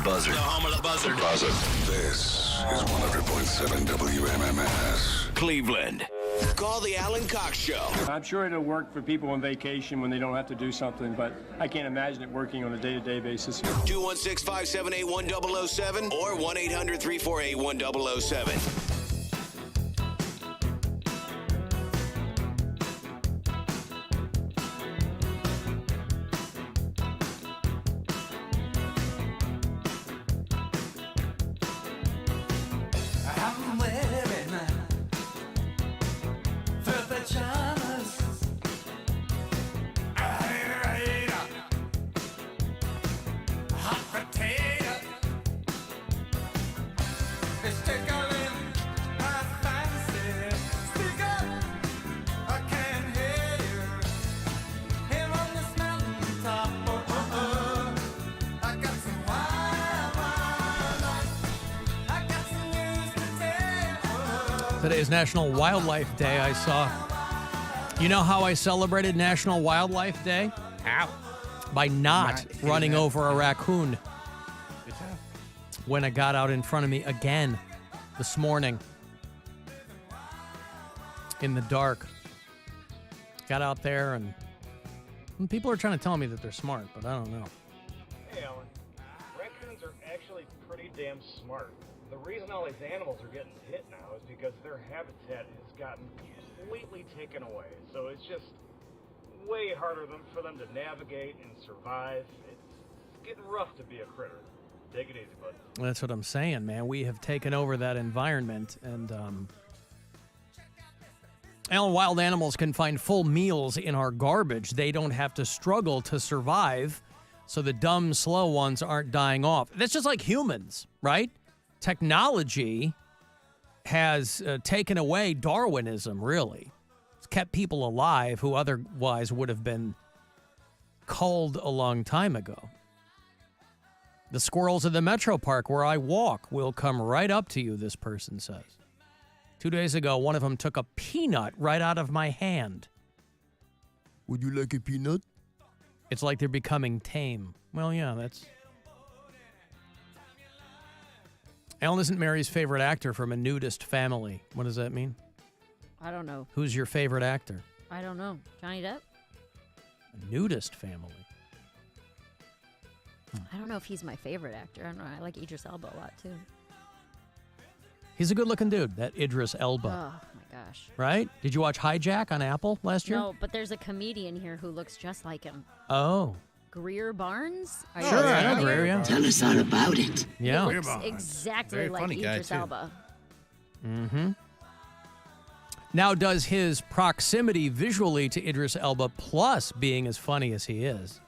Buzzard. The home of the Buzzard. Buzzard. This is 100.7 WMMS. Cleveland. Call the Alan Cox Show. I'm sure it'll work for people on vacation when they don't have to do something, but I can't imagine it working on a day-to-day basis. 216-578-1007 or 1-800-348-1007. Today is National Wildlife Day. I saw. You know how I celebrated National Wildlife Day? How? By not running over a raccoon Good job. when it got out in front of me again this morning in the dark. Got out there and people are trying to tell me that they're smart, but I don't know. Hey, Alan. Raccoons are actually pretty damn smart. The reason all these animals are getting hit now is because their habitat has gotten completely taken away. So it's just way harder for them to navigate and survive. It's getting rough to be a critter. Take it easy, bud. That's what I'm saying, man. We have taken over that environment, and wild animals can find full meals in our garbage. They don't have to struggle to survive, so the dumb, slow ones aren't dying off. That's just like humans, right? Technology has taken away Darwinism, really. It's kept people alive who otherwise would have been culled a long time ago. The squirrels at the Metro Park where I walk will come right up to you, this person says. 2 days ago, one of them took a peanut right out of my hand. Would you like a peanut? It's like they're becoming tame. Well, yeah, that's... Alan isn't Mary's favorite actor from a nudist family. What does that mean? I don't know. Who's your favorite actor? I don't know. Johnny Depp? A nudist family. I don't know if he's my favorite actor. I don't know. I like Idris Elba a lot, too. He's a good-looking dude, that Idris Elba. Oh, my gosh. Right? Did you watch Hijack on Apple last year? No, but there's a comedian here who looks just like him. Oh. Greer Barnes? Are Sure, I know Greer, yeah. Tell us all about it. Yeah. He looks exactly Very like funny guy, Idris too. Elba. Mm-hmm. Now, does his proximity visually to Idris Elba, plus being as funny as he is,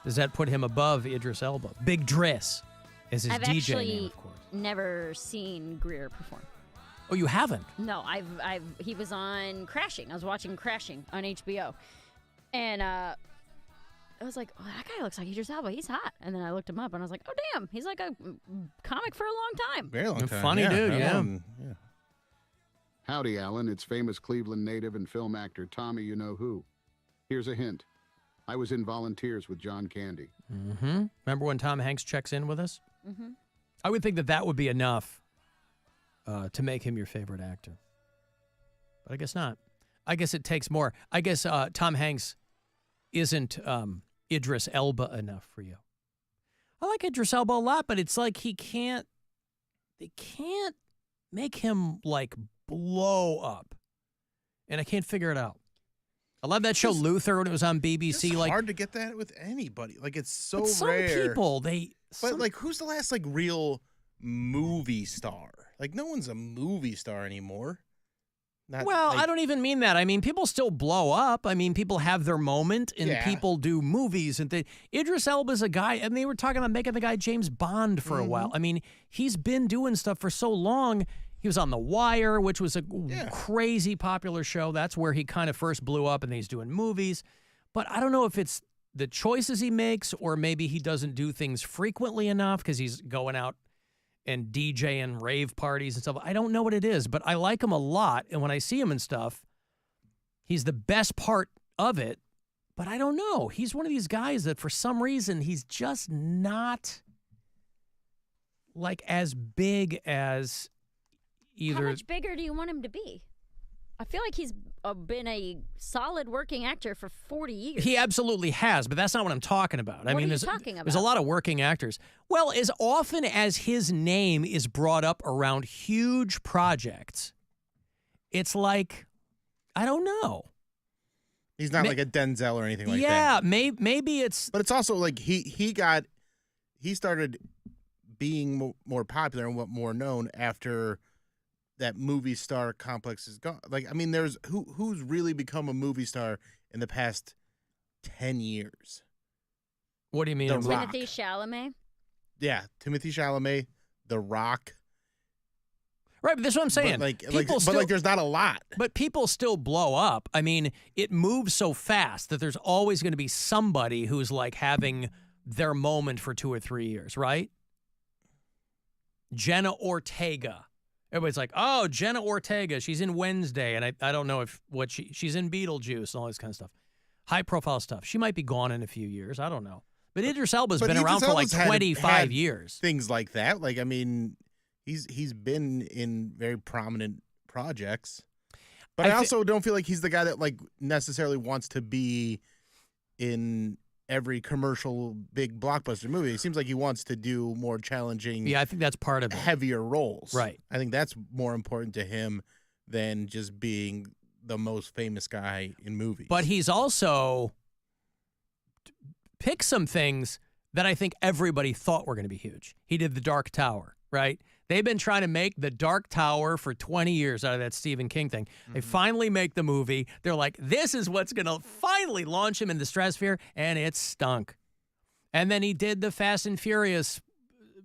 does that put him above Idris Elba? Big Driss is his I've DJ actually name, of course. never seen Greer perform. Oh, you haven't? No, he was on Crashing. I was watching Crashing on HBO. And I was like, oh, that guy looks like Idris Elba. He's hot. And then I looked him up and I was like, oh, damn. He's like a comic for a long time. Very long time. Funny dude, yeah. Yeah. Howdy, Alan. It's famous Cleveland native and film actor Tommy You-Know-Who. Here's a hint. I was in Volunteers with John Candy. Mm-hmm. Remember when Tom Hanks checks in with us? Mm-hmm. I would think that would be enough to make him your favorite actor. But I guess not. I guess it takes more. I guess Tom Hanks isn't Idris Elba enough for you. I like Idris Elba a lot, but it's like they can't make him like blow up. And I can't figure it out. I love that show Luther when it was on BBC. It's like hard to get that with anybody. Like it's so but some rare. people, But like, who's the last like real movie star? Like, no one's a movie star anymore. Well, I don't even mean that. I mean, people still blow up. I mean, people have their moment, and people do movies. And Idris Elba's a guy, and they were talking about making the guy James Bond for a while. I mean, he's been doing stuff for so long. He was on The Wire, which was a crazy popular show. That's where he kind of first blew up, and he's doing movies. But I don't know if it's the choices he makes, or maybe he doesn't do things frequently enough because he's going out and DJing rave parties and stuff. I don't know what it is, but I like him a lot. And when I see him and stuff, he's the best part of it. But I don't know. He's one of these guys that for some reason, he's just not like as big as either. How much bigger do you want him to be? I feel like he's been a solid working actor for 40 years. He absolutely has, but that's not what I'm talking about. I mean, are you talking there's a about? lot of working actors. Well, as often as his name is brought up around huge projects, it's like, I don't know. He's not like a Denzel or anything like that. Yeah, maybe it's. But it's also like he started being more popular and more known after that movie star complex is gone. Like, I mean, there's who's really become a movie star in the past 10 years? What do you mean? The Rock. Timothy Chalamet? Yeah, Timothy Chalamet, The Rock. Right, but that's what I'm saying. But there's not a lot. But people still blow up. I mean, it moves so fast that there's always going to be somebody who's like having their moment for 2 or 3 years, right? Jenna Ortega. Everybody's like, oh, Jenna Ortega, she's in Wednesday, and I don't know she's in Beetlejuice and all this kind of stuff. High-profile stuff. She might be gone in a few years. I don't know. But Idris Elba's been around for like 25 years. Things like that. Like, I mean, he's been in very prominent projects. But I also don't feel like he's the guy that like necessarily wants to be in every commercial big blockbuster movie. It seems like he wants to do more challenging. Yeah, I think that's part of it. Heavier roles. Right. I think that's more important to him than just being the most famous guy in movies. But he's also picked some things that I think everybody thought were going to be huge. He did The Dark Tower, right? They've been trying to make The Dark Tower for 20 years out of that Stephen King thing. They finally make the movie. They're like, this is what's going to finally launch him in the stratosphere, and it stunk. And then he did the Fast and Furious,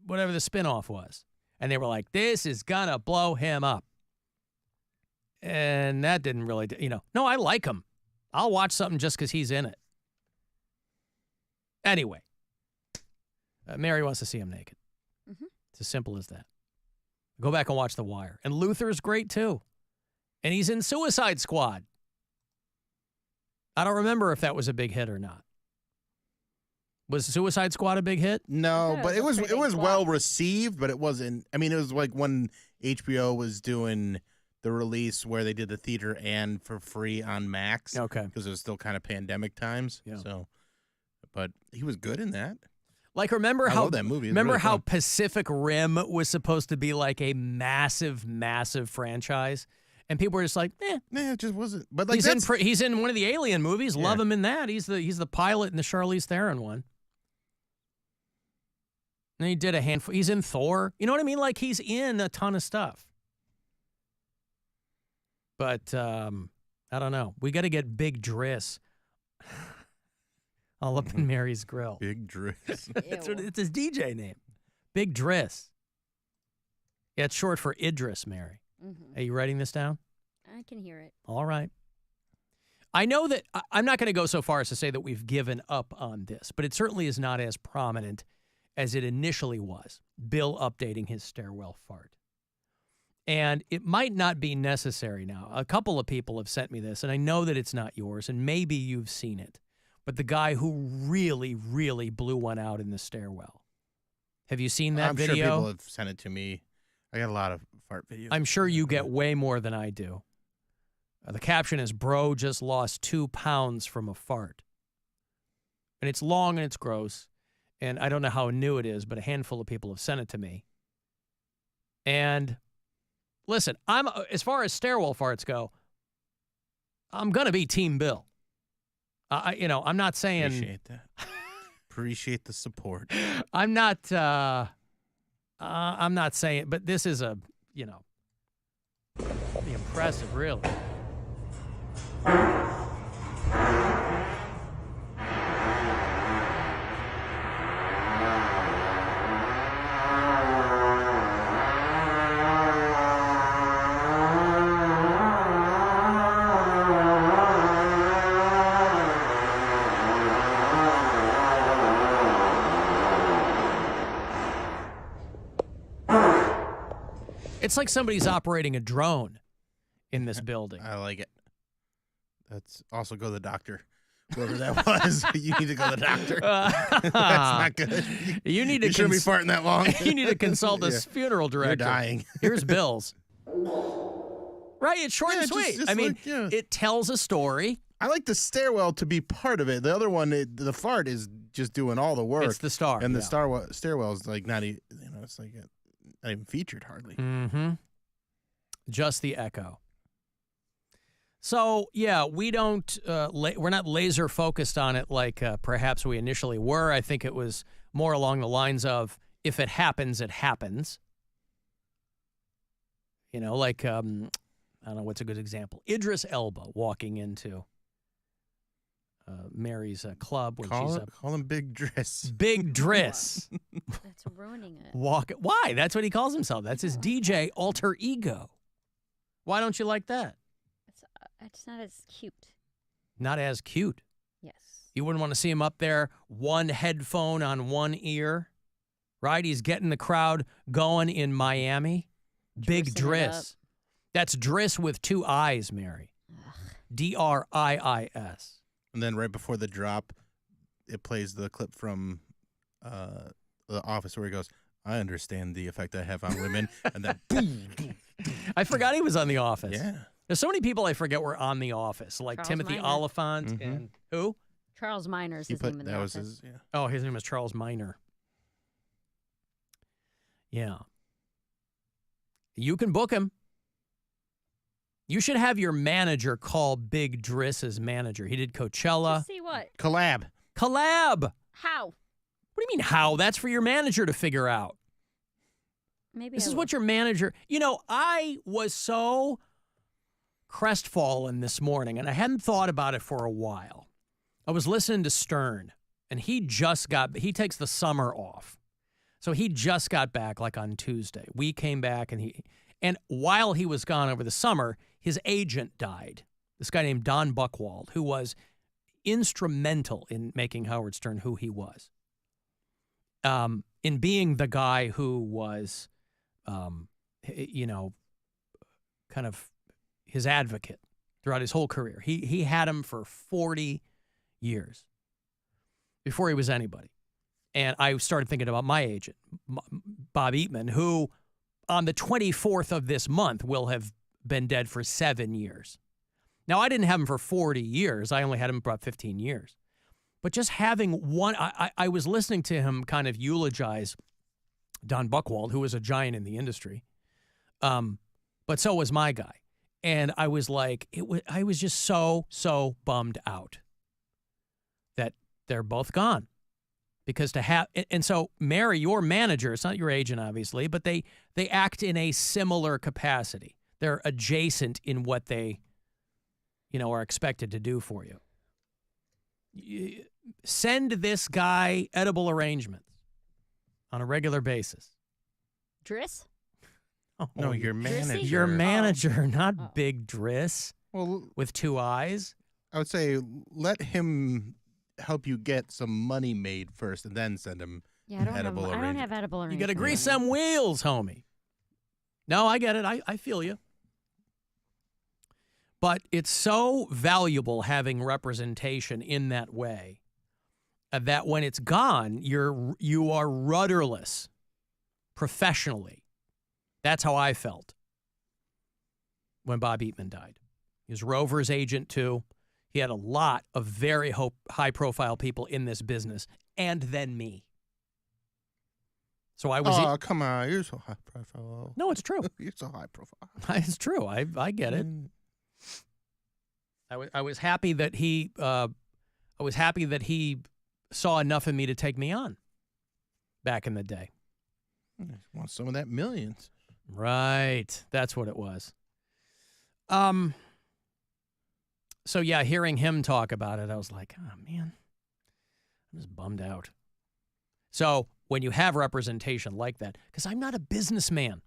whatever the spinoff was. And they were like, this is going to blow him up. And that didn't really, no, I like him. I'll watch something just because he's in it. Anyway, Mary wants to see him naked. It's as simple as that. Go back and watch The Wire. And Luther's great, too. And he's in Suicide Squad. I don't remember if that was a big hit or not. Was Suicide Squad a big hit? No, but it was well received, but it wasn't. I mean, it was like when HBO was doing the release where they did the theater and for free on Max. Okay. Because it was still kind of pandemic times. Yeah. So, but he was good in that. Like, remember I how love that movie. It's remember really how fun. Pacific Rim was supposed to be like a massive, massive franchise, and people were just like, it just wasn't. But like he's in one of the Alien movies. Love him in that. He's the pilot in the Charlize Theron one. And he did a handful. He's in Thor. You know what I mean? Like, he's in a ton of stuff. But I don't know. We got to get Big Driss all up in Mary's grill. Big Driss. It's his DJ name. Big Driss. Yeah, it's short for Idris, Mary. Are you writing this down? I can hear it. All right. I know that I'm not going to go so far as to say that we've given up on this, but it certainly is not as prominent as it initially was. Bill updating his stairwell fart. And it might not be necessary now. A couple of people have sent me this, and I know that it's not yours, and maybe you've seen it. But the guy who really, really blew one out in the stairwell. Have you seen that video? I'm sure people have sent it to me. I got a lot of fart videos. I'm sure you get way more than I do. The caption is, "Bro just lost 2 pounds from a fart." And it's long and it's gross. And I don't know how new it is, but a handful of people have sent it to me. And listen, as far as stairwell farts go, I'm going to be Team Bill. I'm not saying. Appreciate that. Appreciate the support. I'm not saying, but this is pretty impressive, really. It's like somebody's operating a drone in this building. I like it. That's also go to the doctor. whoever that was. You need to go to the doctor. That's not good. You need to You shouldn't be farting that long. You need to consult a funeral director. You're dying. Here's Bill's. Right, it's short and sweet. just I mean, like, yeah. it tells a story. I like the stairwell to be part of it. The other one, the fart is just doing all the work. It's the star. And the stairwell is like not even, it's like not even featured hardly. Mm-hmm. Just the echo. So, yeah, we don't, we're not laser focused on it like perhaps we initially were. I think it was more along the lines of, if it happens, it happens. You know, like, I don't know what's a good example. Idris Elba walking into Mary's club when she's up. Call him Big Driss. Big Driss. That's ruining it. Why? That's what he calls himself. That's his DJ alter ego. Why don't you like that? It's not as cute. Not as cute. Yes. You wouldn't want to see him up there, one headphone on one ear, right? He's getting the crowd going in Miami. Big Driss. That's Driss with two I's, Mary. D-R-I-I-S. And then right before the drop, it plays the clip from The Office where he goes, I understand the effect I have on women. And then boom. I forgot he was on The Office. Yeah. There's so many people I forget were on The Office, like Charles Timothy Minor. Oliphant and who? Charles Minor is his name in the office. Oh, his name is Charles Minor. Yeah. You can book him. You should have your manager call Big Driss's manager. He did Coachella. See what? Collab. How? What do you mean how? That's for your manager to figure out. Maybe This I is will. what your manager... You know, I was so crestfallen this morning, and I hadn't thought about it for a while. I was listening to Stern, and he takes the summer off. So he just got back like on Tuesday. We came back, and while he was gone over the summer, his agent died. This guy named Don Buchwald, who was instrumental in making Howard Stern who he was. In being the guy who was, kind of his advocate throughout his whole career. He had him for 40 years before he was anybody. And I started thinking about my agent, Bob Eatman, who on the 24th of this month will have been dead for 7 years. Now, I didn't have him for 40 years. I only had him for about 15 years. But just having one, I was listening to him kind of eulogize Don Buchwald, who was a giant in the industry. But so was my guy. And I was like, I was just so bummed out that they're both gone. Because to have, and so Mary, your manager, it's not your agent, obviously, but they act in a similar capacity. They're adjacent in what they, are expected to do for you. Send this guy edible arrangements on a regular basis. Driss? Oh, No, your manager. Your manager, not Big Driss Well, with two eyes. I would say let him help you get some money made first and then send him Yeah, I don't edible have arrangements. edible You arrangements. got to grease them wheels, homie. No, I get it. I feel you. But it's so valuable having representation in that way that when it's gone, you are rudderless professionally. That's how I felt when Bob Eatman died. He was Rover's agent, too. He had a lot of very high-profile people in this business, and then me. So I was... Oh, come on. You're so high profile. No, it's true. You're so high profile. It's true. I get it. I was happy that he saw enough of me to take me on back in the day. Want some of that millions. Right. That's what it was. So yeah, hearing him talk about it, I was like, oh man, I'm just bummed out. So when you have representation like that, because I'm not a businessman,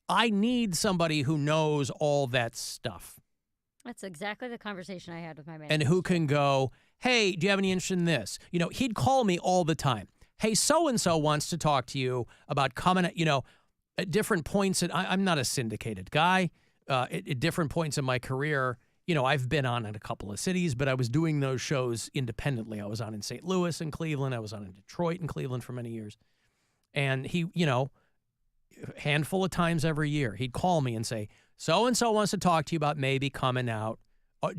I need somebody who knows all that stuff. That's exactly the conversation I had with my manager. And who can go, hey, do you have any interest in this? He'd call me all the time. Hey, so-and-so wants to talk to you about coming at, at different points. I'm not a syndicated guy. At different points in my career, I've been on in a couple of cities, but I was doing those shows independently. I was on in St. Louis and Cleveland. I was on in Detroit and Cleveland for many years. And he, a handful of times every year, he'd call me and say, so-and-so wants to talk to you about maybe coming out.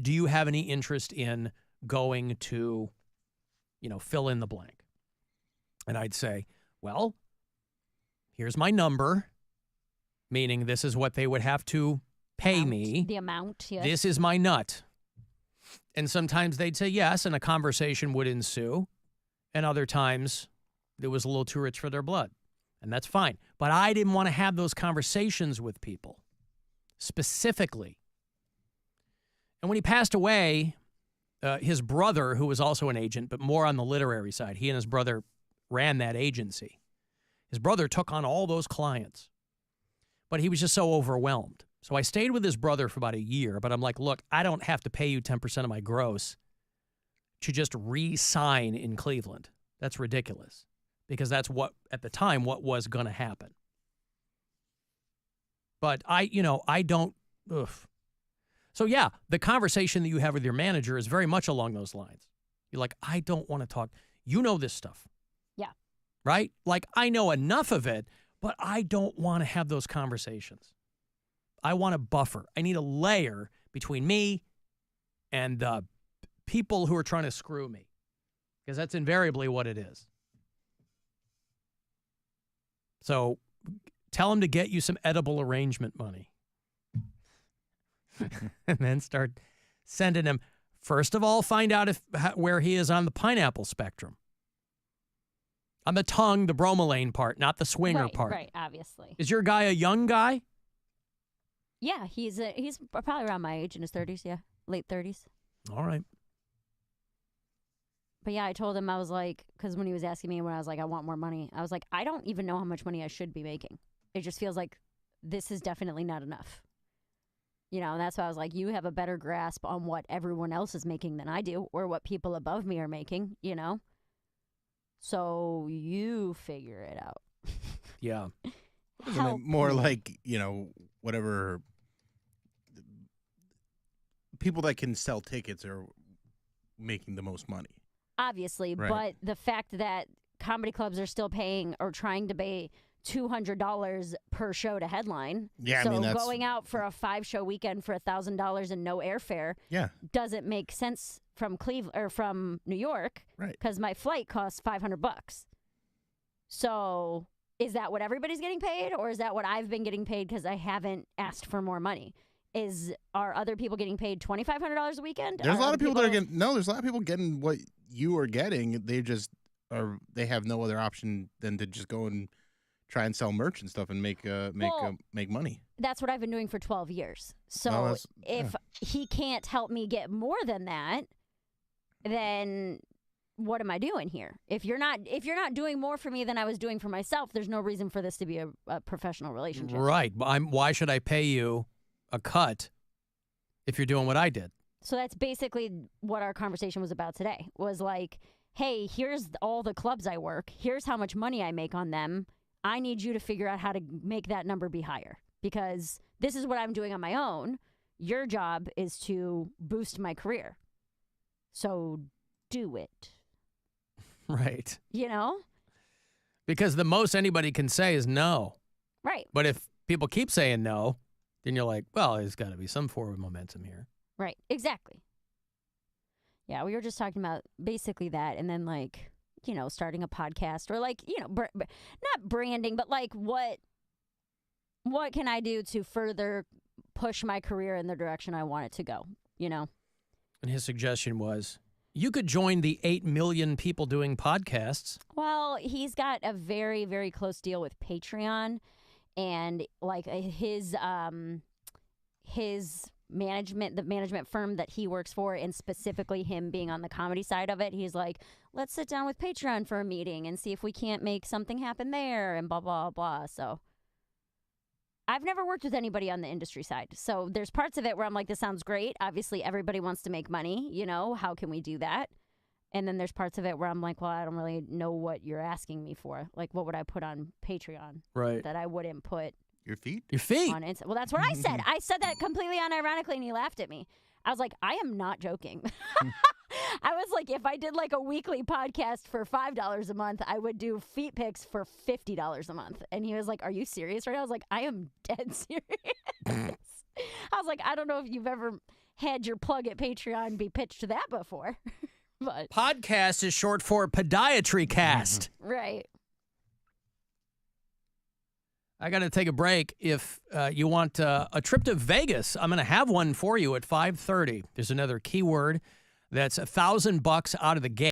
Do you have any interest in going to, fill in the blank? And I'd say, well, here's my number, meaning this is what they would have to pay me. The amount, yes. This is my nut. And sometimes they'd say yes, and a conversation would ensue. And other times, it was a little too rich for their blood. And that's fine. But I didn't want to have those conversations with people, specifically. And when he passed away, his brother, who was also an agent, but more on the literary side, he and his brother ran that agency. His brother took on all those clients. But he was just so overwhelmed. So I stayed with his brother for about a year, but I'm like, look, I don't have to pay you 10% of my gross to just re-sign in Cleveland. That's ridiculous. Because that's what, at the time, what was going to happen. But I don't, So yeah, the conversation that you have with your manager is very much along those lines. You're like, I don't want to talk. You know this stuff. Yeah. Right? Like, I know enough of it, but I don't want to have those conversations. I want a buffer. I need a layer between me and the people who are trying to screw me. Because that's invariably what it is. So tell him to get you some edible arrangement money. And then start sending him. First of all, find out where he is on the pineapple spectrum. On the tongue, the bromelain part, not the swinger part. Right, obviously. Is your guy a young guy? Yeah, he's probably around my age, in his 30s, yeah. Late 30s. All right. But yeah, I told him, I was like, because when he was asking me when I was like, I want more money, I was like, I don't even know how much money I should be making. It just feels like this is definitely not enough. And that's why I was like, you have a better grasp on what everyone else is making than I do, or what people above me are making, So you figure it out. Yeah. Isn't it more like, whatever people that can sell tickets are making the most money. Obviously, right. But the fact that comedy clubs are still paying or trying to pay $200 per show to headline. Yeah, so I mean, that's going out for a 5-show weekend for $1,000 and no airfare doesn't make sense from Cleveland or from New York, right? Because my flight costs $500. So is that what everybody's getting paid, or is that what I've been getting paid because I haven't asked for more money? Are other people getting paid $2,500 a weekend? There's a lot of people that are getting there's a lot of people getting what you are getting. They have no other option than to just go and try and sell merch and stuff and make money. That's what I've been doing for 12 years. So if he can't help me get more than that, then what am I doing here? If you're not doing more for me than I was doing for myself, there's no reason for this to be a professional relationship. Right. Why should I pay you a cut if you're doing what I did? So that's basically what our conversation was about today. Was like, hey, here's all the clubs I work. Here's how much money I make on them. I need you to figure out how to make that number be higher, because this is what I'm doing on my own. Your job is to boost my career. So do it. Right. Because the most anybody can say is no. Right. But if people keep saying no, then you're like, well, there's got to be some forward momentum here. Right. Exactly. Yeah, we were just talking about basically that, and then starting a podcast, or not branding, but what can I do to further push my career in the direction I want it to go, And his suggestion was, you could join the 8 million people doing podcasts. Well, he's got a very, very close deal with Patreon, and his management, the management firm that he works for, and specifically him being on the comedy side of it, he's like, let's sit down with Patreon for a meeting and see if we can't make something happen there, and blah, blah, blah. So I've never worked with anybody on the industry side. So there's parts of it where I'm like, this sounds great. Obviously, everybody wants to make money. How can we do that? And then there's parts of it where I'm like, well, I don't really know what you're asking me for. Like, what would I put on Patreon that I wouldn't put Your feet? Your feet. on Insta? Well, that's what I said. I said that completely unironically, and he laughed at me. I was like, I am not joking. I was like, if I did like a weekly podcast for $5 a month, I would do feet pics for $50 a month. And he was like, are you serious right now? I was like, I am dead serious. I was like, I don't know if you've ever had your plug at Patreon be pitched to that before. But Podcast is short for Podiatry Cast. right. I got to take a break. If you want a trip to Vegas, I'm going to have one for you at 5:30. There's another keyword that's $1,000 out of the gate.